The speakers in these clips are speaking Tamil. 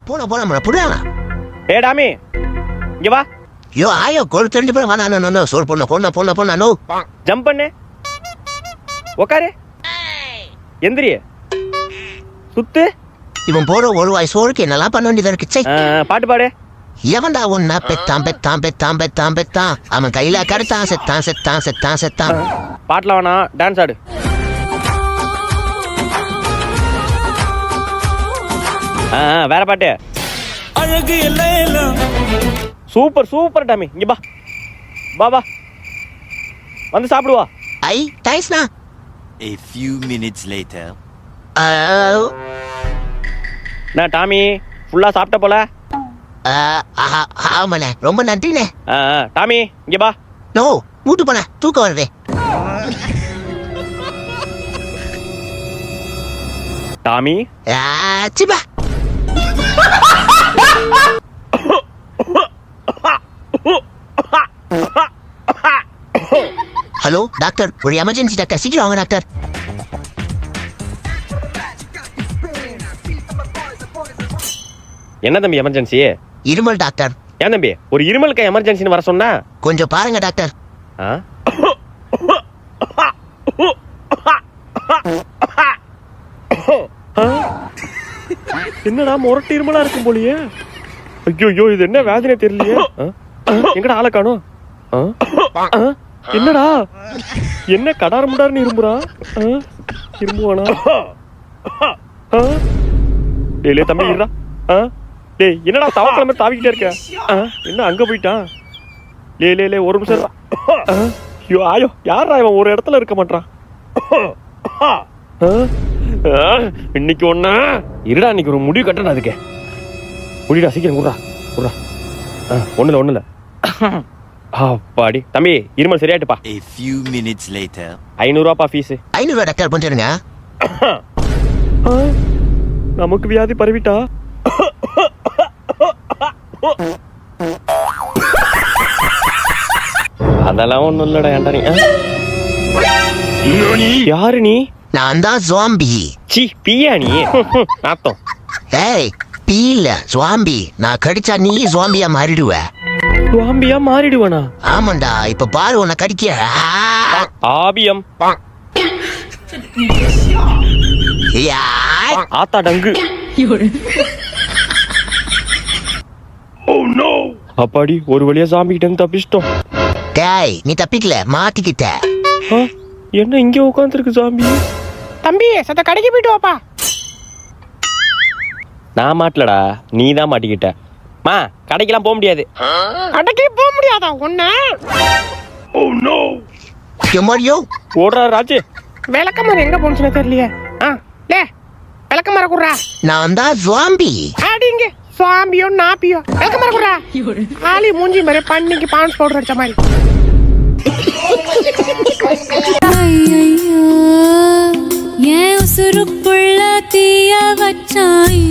போலாம் புரியாங்க. ஏ டாமி இங்க வா. ஐயோ ஆயோ கோல் தெரிஞ்சு போய் வாடா. சோறு பொண்ணு நோ. ஜம்ப் பண்ணு. உக்காரு. எந்திரி. சுத்து. இவன் போற ஒரு வாய் சோறுக்கு என்னெல்லாம் பண்ண வேண்டியதா இருக்கு. பாட்டு பாடு. எவன்டா ஒன்னா பெத்தான் அவன் கையில கடுத்தான் செத்தான். பாட்டுல வேணா டான்ஸ் ஆடு. வேற பாட்டு. அழகு எல்லாம் சூப்பர் டாமி. இங்க வா வா வந்து சாப்பிடுவா. ஐ டைஸ்னா. A few minutes later. நான் டாமி ஃபுல்லா சாப்பிட்ட போல. ஆமாண்ணே ரொம்ப நன்றிண்ணே. டாமி இங்க வா. நோ மூட்டு போன தூக்கம் வருது. டாமி சிப்பா. ஹலோ டாக்டர், ஒரு எமர்ஜென்சி டாக்டர், சீக்கிரம் வாங்க டாக்டர். என்ன தம்பி எமர்ஜென்சி? இருமல் டாக்டர். ஏன் தம்பி ஒரு இருமலுக்கு எமர்ஜென்சின்னு வர சொன்னா? கொஞ்சம் பாருங்க டாக்டர். என்னடா முரட்டு இருமலா இருக்கும் போலியே. ஐயோ இது என்ன வேதனை தெரியலையே. எங்கடா ஆளை காணோம்? என்னடா என்ன கடார முடாருன்னு இரும்புறா? இரும்புவானா? டேய் தம்பி இருடா. டேய் என்னடா தவக்கிழமை தாவிக்கிட்டே இருக்க? என்ன அங்க போயிட்டான்? லே ஒரு நிமிஷம். ஐயோ ஆயோ யாரா இவன் ஒரு இடத்துல இருக்க மாட்டான்? இன்னைக்கு ஒண்ணு இருடா. இன்னைக்கு ஒரு முடிவு கட்டணும். அதுக்கு முடிடா சீக்கிரம் குடுறா. ஒண்ணு இல்ல. அப்பாடி தம்பி இருமல் சரியாட்டுப்பா. A few minutes later. 500 ரூபாய் ஃபீஸ். 500 டாக்டர் பண்ணிருங்க. நமக்கு வியாதி பரவிட்டா. அதெல்லாம் ஒண்ணும் இல்லடா. ஏன்டா நீ யாரு? நீ நான் தான் ஜாம்பி. சி பியா நீ? நாத்தம். ஏய் பீல ஜாம்பி. நான் கடிச்சா நீ ஜாம்பியா மாறிடுவ. ஜாம்பியா மாறிடுவனா? ஆமாண்டா. இப்ப பாரு உன்னை கடிக்க. ஆபியம். ஆத்தா டங்கு. அப்பாடி ஒரு வழியா ஜாம்பி கிட்ட தப்பிச்சிட்டோம். டேய் நீ தப்பிக்கல, மாட்டிக்கிட்ட. என்ன இங்க உட்காந்துருக்கு ஜாம்பி? தம்பி சத்த கடைக்கு போயிட்டு வாப்பா. நான் மாட்டலடா, நீ தான் மாட்டிக்கிட்ட. மா கடைக்கெல்லாம் போக முடியாது. கடைக்கு போக முடியாதா ஒண்ணு? எம்மாடியோ ஓடுறா ராஜு. விளக்கமாறு எங்க போனுச்சுன்னு தெரியலையே. லே விளக்கமாற குடுறா. நான் தான் ஜாம்பி. அடிங்க சுவாம்பியோ நாப்பியோ விளக்கமாற குடுறா. ஆளி மூஞ்சி மாதிரி பண்ணிக்கு பான்ஸ் பவுடர் அடிச்ச மாதிரி. ஏன் உசுருக்குள்ள தீய வச்சாய்?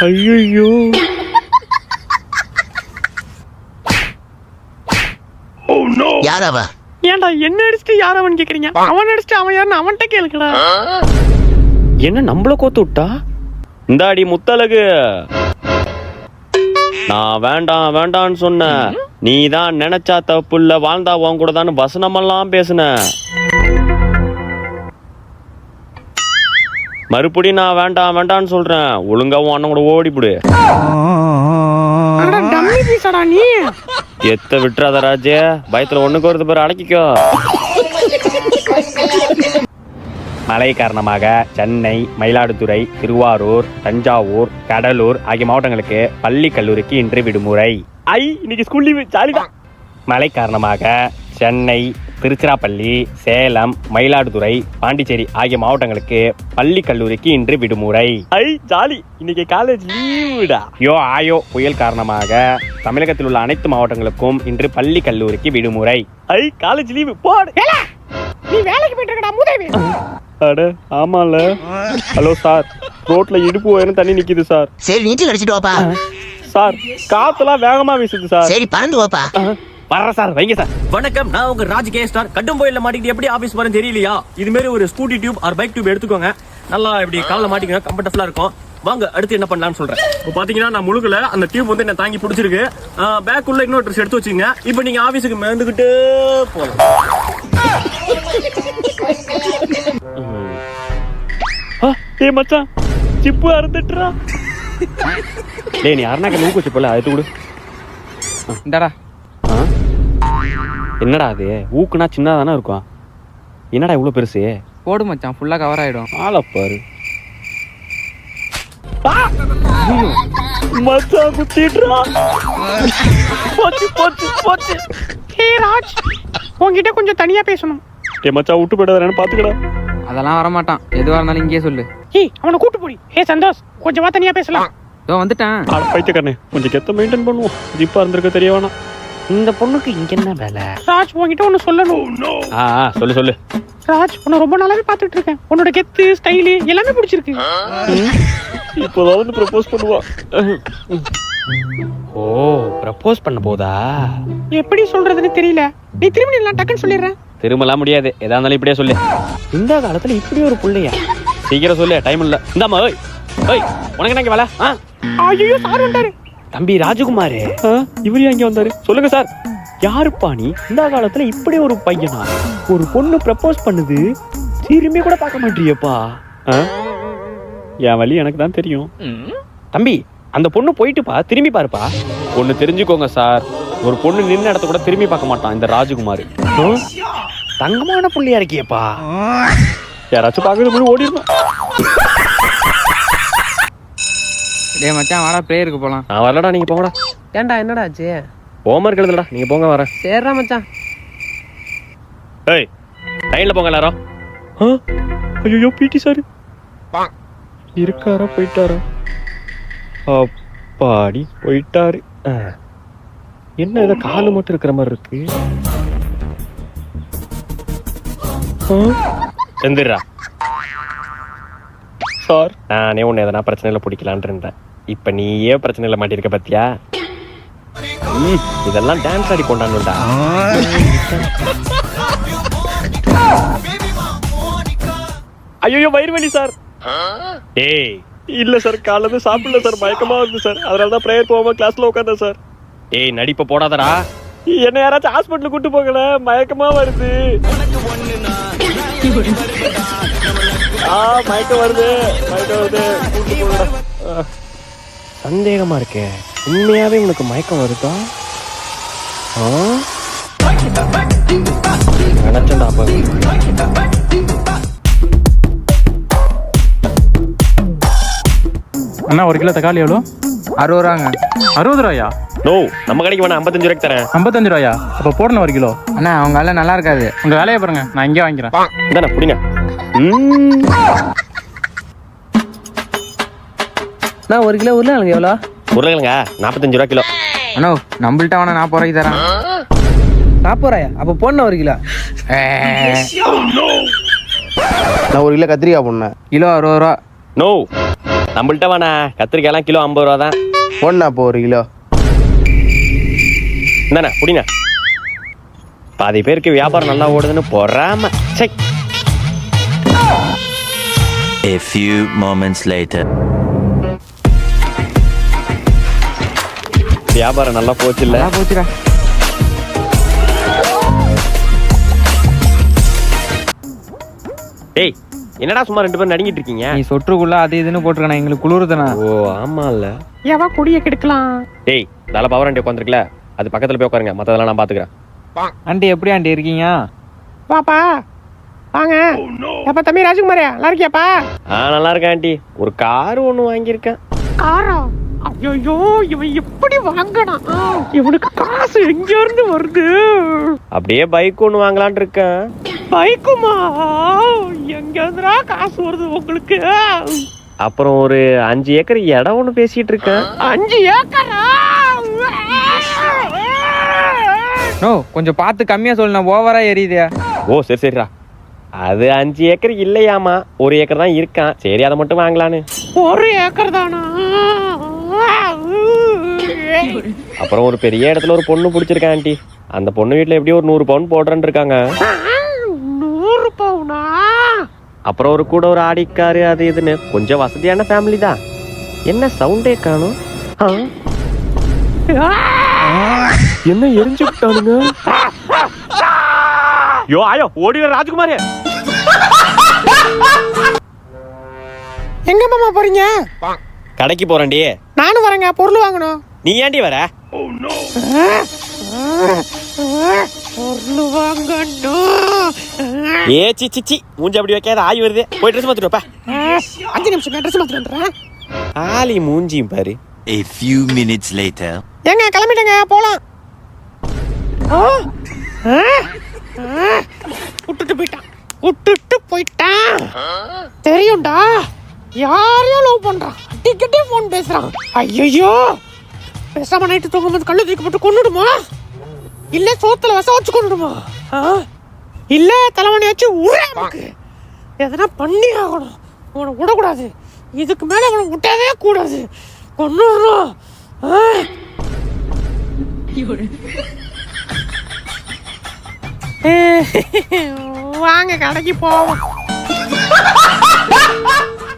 ஐயோ யார் அவ? ஏன்டா என்ன அடிச்சுட்டு யார் அவன் கேக்குறீங்க? அவன் அடிச்சுட்டு அவன் யாருன்னு அவன்கிட்ட கேளுக்கடா. என்ன நம்மள கோத்து விட்டா? இந்தாடி முத்தழகு, நான் வேண்டான்னு சொன்ன. நீ தான் நினைச்சா தப்பு இல்ல, வாழ்ந்தா உன் கூட தான் வசனமெல்லாம் பேசுன. மறுபடியும் நான் வேண்டான்னு சொல்றேன். ஒழுங்கா உன் அண்ணன் கூட ஓடிப்புடு. டம்மி பீஸடா நீ. எத்த விட்டுறாத ராஜே, பயத்துல ஒண்ணுக்கு வருது பேர் அடக்கிக்கோ. மழை காரணமாக சென்னை, மயிலாடுதுறை, திருவாரூர், தஞ்சாவூர், கடலூர் ஆகிய மாவட்டங்களுக்கு பள்ளி கல்லூரிக்கு இன்று விடுமுறை. இன்னைக்கு ஸ்கூல் லீவு, ஜாலிதான். மழை காரணமாக சென்னை, திருச்சிராப்பள்ளி, சேலம், மயிலாடுதுறை, பாண்டிச்சேரி ஆகிய மாவட்டங்களுக்கு பள்ளி கல்லூரிக்கு இன்று விடுமுறை. ஜாலி, இன்னைக்கு காலேஜ் லீவுடா. ஆயோ புயல் காரணமாக தமிழகத்தில் உள்ள அனைத்து மாவட்டங்களுக்கும் இன்று பள்ளி கல்லூரிக்கு விடுமுறை. காலேஜ் லீவு போடு. நீ வேலைக்கு போயிட்டு இருக்கடா மூதேவி. அட ஆமால. ஹலோ சார், ரோட்ல இடுப்பு உயரம் தண்ணி நிக்குது சார். சரி நீச்சல் அடிச்சிட்டு வாப்பா. சார் காத்தெல்லாம் வேகமா வீசுது சார். சரி பறந்து வாப்பா. வர்ற சார், வைங்க சார். வணக்கம், நான் உங்க ராஜ் கே ஸ்டார். கட்டும் போயில மாட்டிக்கிட்டு எப்படி ஆபீஸ் வரேன்னு தெரியலையா? இது மாதிரி ஒரு scooty tube or bike tube எடுத்துக்கோங்க. நல்லா இப்படி காலில் மாட்டிக்கணும், கம்ஃபர்டபுளா இருக்கும். வாங்க அடுத்து என்ன பண்ணலாம்னு சொல்றேன். இப்போ பாத்தீங்கன்னா நான் முழுக்கல அந்த டியூப் வந்து என்ன தாங்கி பிடிச்சிருக்கு. பேக் உள்ள இன்னொரு ட்ரெஸ் எடுத்து வச்சுங்க. இப்போ நீங்க ஆபீஸுக்கு மேந்துக்கிட்டே போகலாம். ஏ மச்சான் சிப்பு அறுந்துட்டுறா. டேய் நீ அருணாக்கு நூக்கு வச்சுப்பல அது கொடு. இந்தாடா. என்னடா அது ஊக்குனா சின்னதாக தானே இருக்கும். என்னடா இவ்வளோ பெருசு? போடு மச்சான், ஃபுல்லாக கவர் ஆகிடும். ஆளப்பாரு மச்சான் குத்திட்டுறா. போச்சு போச்சு போச்சு. ஹே ராஜ், உன்கிட்ட கொஞ்சம் தனியா பேசணும். டே மச்சான் விட்டு போயிடாதான்னு பார்த்துக்கடா. அதெல்லாம் வரமாட்டான், எதுவாக இருந்தாலும் இங்கேயே சொல்லு. ஏய் அவனை கூட்டு போடி. ஹே சந்தோஷ், கொஞ்சமா தனியா பேசலாம். இதோ வந்துட்டேன். ஆட பைத்தியக்காரனே, கொஞ்சம் கெத்த மெயின்டைன் பண்ணுவோம். ஜிப்பா இருந்திருக்க தெரிய வேணாம். இந்த பொண்ணுக்கு இங்க என்ன வேலை? ராஜ் உன்கிட்ட ஒன்னு சொல்லணும். சொல்லு சொல்லு. ராஜ், உன்னை ரொம்ப நாளாவே பாத்துட்டு இருக்கேன். உன்னோட கெத்து ஸ்டைலு எல்லாமே பிடிச்சிருக்கு. இப்போதான் வந்து ப்ரப்போஸ் பண்ணுவா. ஓ ப்ரப்போஸ் பண்ண போதா? எப்படி சொல்றதுன்னு தெரியல. நீ திரும்பி நான் டக்குன்னு சொல்லிடுறேன். திரும்பலாம் முடியாது, எதா இருந்தாலும் இப்படியே சொல்லு. இந்த காலத்துல இப்படி ஒரு புள்ளையா? சீக்கிரம் சொல்லு, டைம் இல்ல. இந்தாமா ஓய் ஓய், உனக்கு என்ன வேலை? ஐயோ சார் வந்தாரு. தம்பி ராஜகுமார், இவரு எங்க வந்தாரு? சொல்லுங்க சார். யாருப்பா நீ? இந்த காலத்துல இப்படி ஒரு பையனா? ஒரு பொண்ணு ப்ரப்போஸ் பண்ணுது, திரும்பி கூட பார்க்க மாட்டியப்பா. என் வழி எனக்கு தான் தெரியும். தம்பி அந்த பொண்ணு போயிட்டுப்பா, திரும்பி பாருப்பா. ஒண்ணு தெரிஞ்சுக்கோங்க சார், ஒரு பொண்ணு நின்ன இடத்த கூட திரும்பி பார்க்க மாட்டான் இந்த ராஜகுமார். தங்கமான புள்ளியா இருக்கியப்பா. யாராச்சும் பார்க்கறது ஓடிடணும். டே மச்சான் வாடா, ப்ரேயருக்கு போகலாம். நான் வரலடா, நீங்க போங்கடா. ஏன்டா என்னடா ஆச்சு? ஹோம்ஒர்க் எழுதுடா, நீங்க போங்க வரேன். சரிடா மச்சான். ஏய் லைன்ல போங்க எல்லாரும். ஐயோ பிடி சார் இருக்காரா? போயிட்டாரா? அப்பாடி போயிட்டாரு. என்ன இதை காலு மட்டும் இருக்கிற மாதிரி இருக்கு. செந்துடுறா சார். நானே உன்னை எதனா பிரச்சனையில பிடிக்கலான் இருந்தேன். இப்ப நீயே பிரச்சனையில மாட்டிருக்க பத்தியா? இதெல்லாம் டான்ஸ் ஆடி கொண்டாண்டுடா. ஐயோ வயிறு வலி சார். ஏய் இல்ல சார், காலைல சாப்பிடல சார், மயக்கமா வருது சார், அதனாலதான் பிரேயர் போகாம கிளாஸ்ல உட்காந்தேன் சார். ஏய் நடிப்ப போடாதடா. என்ன யாராச்சும் ஹாஸ்பிட்டல் கூட்டு போகல, மயக்கமா வருது. மயக்கம் வருது மயக்கம் வருது, கூட்டு போகடா. சந்தேகமா இருக்கே, உண்மையாவே உனக்கு மயக்கம் வருதா? நினைச்சேன்டா. அண்ணா ஒரு கிலோ தக்காளி எவ்வளோ? 60 ரூபாங்க. 60 ரூபாயா? நோ, நம்ம கடைக்கு வேணா 55 ரூபாய்க்கு தரேன். 55 ரூபாயா? அப்போ போடணும் ஒரு கிலோ. அண்ணா அவங்க வேலை நல்லா இருக்காது. உங்க வேலையை பாருங்க, நான் இங்கே வாங்கிக்கிறேன். இதானே புடிங்க. நான் 1 கிலோ உருளைக்கிழங்கு எவ்வளோ? உருளைக்கிழங்க 45 ரூபா கிலோ. அண்ணா நம்மள்ட்ட வேணா 40 ரூபாய்க்கு தரேன். 40 ரூபாயா? அப்போ போடணும் 1 கிலோ. நான் 1 கிலோ கத்திரிக்காய் போடணும். கிலோ 60 ரூபா. நோ, நம்மள்ட்ட வேணா கத்திரிக்காய்லாம் கிலோ 50 ரூபா தான். போடணும் அப்போ 1 கிலோ. இந்தானே புடிங்க. பாதி பேருக்கு வியாபாரம் நல்லா ஓடுதுன்னு பொறாம. சை. A few moments later. வியாபாரம் நல்லா போச்சு இல்ல? நல்லா போச்சுடா. ஏய் என்னடா சும்மா 2 பேரும் நடுங்கிட்டு இருக்கீங்க? நீ சொற்றுக்குள்ள அது இதுன்னு போட்டுருக்கா, எங்களுக்கு குளிருதுண்ணா. ஓ ஆமா இல்ல. எவா கொடிய கெடுக்கலாம். டேய் நல்ல பவர் ஆண்டி உட்காந்துருக்கல, அது பக்கத்துல போய் உட்காருங்க, மத்ததெல்லாம் நான் பாத்துக்கிறேன். ஆண்டி எப்படி ஆண்டி இருக்கீங்க? வாப்பா வாங்க. அப்பா தம்பி ராஜகுமாரே, நல்லா இருக்கியாப்பா? நல்லா இருக்கேன் ஆண்டி. ஒரு கார் ஒண்ணு வாங்கியிருக்கேன். காரா? ஐயோ இவன் எப்படி வாங்கனா? இவனுக்கு காசு எங்க இருந்து வருது? அப்படியே பைக் ஒண்ணு வாங்கலாம்னு இருக்கேன். பைக்குமா? எங்க இருந்துடா காசு வருது உங்களுக்கு? அப்புறம் ஒரு 5 ஏக்கர் இடம் ஒண்ணு பேசிட்டு இருக்கேன். 5 ஏக்கரா? நோ கொஞ்சம் பார்த்து கம்மியா சொல்லு, நான் ஓவரா எரியுதே. ஓ சரி சரிடா. அது 5 ஏக்கர் இல்லையாமா, 1 ஏக்கர் தான் இருக்கான். சரி அதை மட்டும் வாங்கலான்னு. 1 ஏக்கர் தானா? அப்புறம் ஒரு பெரிய இடத்துல ஒரு பொண்ணு பிடிச்சிருக்கேன் ஆண்டி. அந்த பொண்ணு வீட்டுல எப்படியும் ஒரு 100 பவுன் போடுறேன்னு இருக்காங்க. 100 பவுனா? அப்புறம் ஒரு கூட ஒரு ஆடிக்காரு அது இதுன்னு கொஞ்சம் வசதியான ஃபேமிலி தான். என்ன சவுண்டே காணும்? என்ன எரிஞ்சு விட்டானுங்க? யோ ஆயோ ஓடின ராஜ்குமார். எங்க மாமா போறீங்க? கடைக்கு போறேன்டி. நானும் வரேங்க, பொருள் வாங்கணும். நீ ஏன்டி வர? பொருள் வாங்கணும். ஏ சிச்சி மூஞ்சி அப்படி வைக்காத, ஆய் வருது. போய் ட்ரெஸ் மாத்திட்டு வாப்பா. 5 நிமிஷம் ட்ரெஸ் மாத்திட்டு வந்துடுறேன். ஆலி மூஞ்சியும் பாரு. A few minutes later. ஏங்க கிளம்பிட்டேங்க, போலாம். விட்டுட்டு போயிட்டான். தெரியும்டா, யாரையோ லவ் பண்றான். அடிக்கடி போன் பேசுறான். ஐயோ, பேசாம நைட்டு தூங்கும்போது கல்லு தூக்கி போட்டு கொன்னுடுமா, இல்ல சோத்துல வச வச்சு கொன்னுடுமா, இல்ல தலைவணி வச்சு உரக்கு எதனா பண்ணி ஆகணும். அவனை விடக்கூடாது. இதுக்கு மேல அவனை விட்டவே கூடாது. கொன்னுடுறோம். வாங்க கடைக்கு போவோம்.